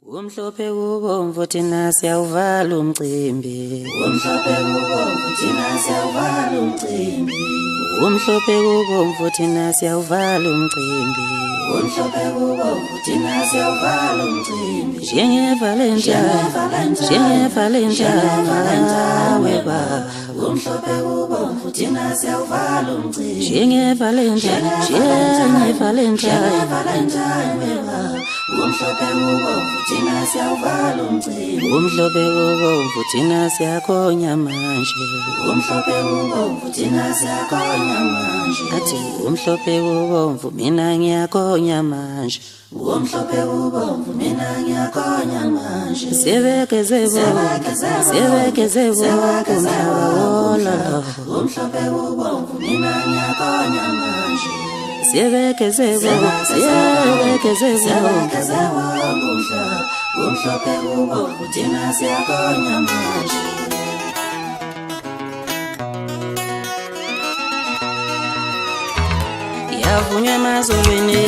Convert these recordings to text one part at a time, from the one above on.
Umhlophe kubomvu thina siyawuvala umcimbi. Umhlophe kubomvu thina siyawuvala umcimbi. Umhlophe kubomvu thina siyawuvala umcimbi. Umhlophe kubomvu thina siyawuvala umcimbi. Njenge-Valentine weba. Umhlophe kubomvu thina siyawuvala umcimbi. Njenge-Valentine weba. Umhlophe kubomvu thina siyawuvala umcimbi. Umhlophe kubomvu thina siyakhonya manje. Umhlophe kubomvu thina siyakhonya manje. Athi umhlophe kubomvu mina ngiyakhonya manje. Umhlophe kubomvu mina ngiyakhonya manje. Siyebekeze kumhlaba wona. Umhlophe kubomvu mina ngiyakhonya manje. Siyebekeze umhlophe kubomvu thina siyakhonya manje. Yavunywa emazulwini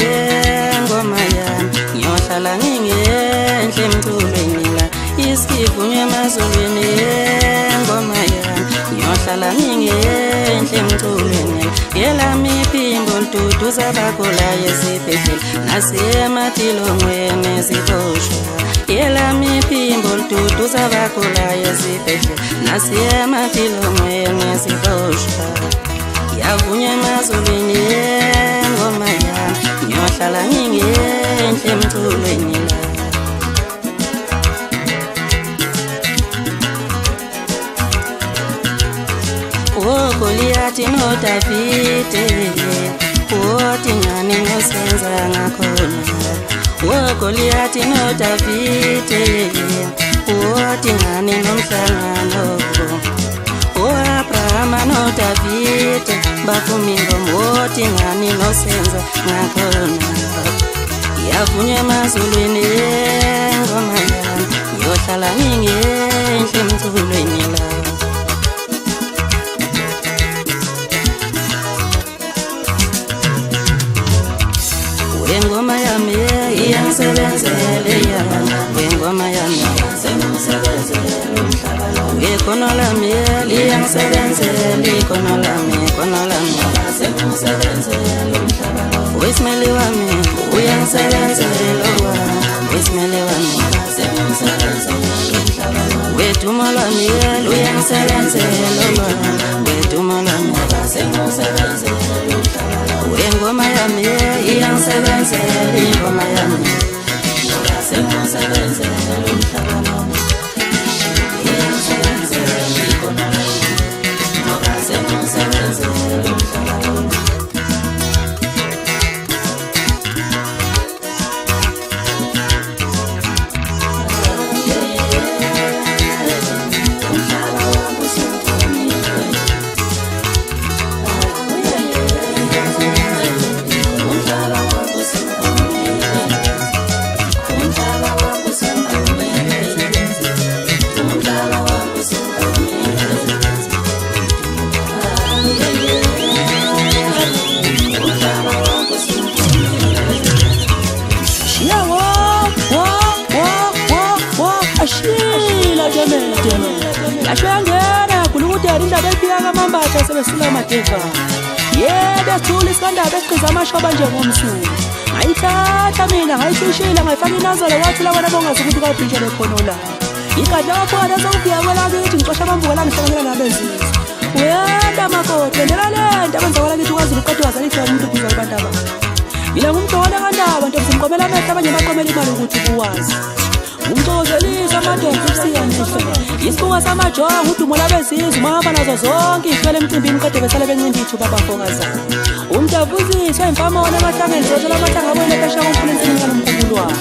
ngoma yami, ngiyohlala ngingenhle emculweni la. Isivunywa emazulwini ngoma yami, ngiyohlala ngingenhle emculweni la. Yelami iphimbo ntuduza abagulayo esibhedlela nasematilongweni siboshwa. Yelami iphimbo ntuduza abagulayo esibhedlela nasematilongweni siboshwa. Yavunywa emazulwini ngoma yami, ngiyohlala ngingenhle emculweni la. Goliathi no Davide, wothi ngani ngosenza ngakhona. Goliathi no Davide, wothi ngani nomhlangano. Abrahama no Davide, bafumi ngomothi ngani nosenza ngakhona. Yavunywa emazulwini ngoma yami, ngiyohlala ngingenhle emculweni la. Ngoma yami iyangisebenzele yana, ngoma yami ikhono lami liyangisebenzele, ikhono lami uSmeli wami uyangisebenzela, uSmeli wami wedumo lwami luyangisebenzela, wedumo lwami ngoma yami iyangisebenzela, ingoma yami yashangena kulukudela indaba ephika kamambatha sebesula amadeva. Yebo sithula isikandaba esiqiza amashoba njengomsuku. Ngayithatha mina ngayishishila ngayifaka inazolo wathi lawana bongazi ukuthi kwabhinjele khono la. Ikadla waphona sokufika kwelakithi ngicosha abambuka ngihlanganyela nabezizwe. Uyanda makoti wendela lento abenzakwala kithi ukwazi ukuqeda wazalithi umuntu kuza abantu aba. Mina ngumdala kandaba ntombi simqomela amehlo abanye baqomela imali ukuthi kuwazi. Umcozelisa amadonga ubusiyanzihle isibuka samajongo udumo labezizwe mahamba nazo zonke ivele emcimbini kade besale bencindithu babafokazana. Umntu avuziswa imfamona emahlangeni zozela amahlanga abuyele phesheya komkhulu insini kalomkhulu wabo.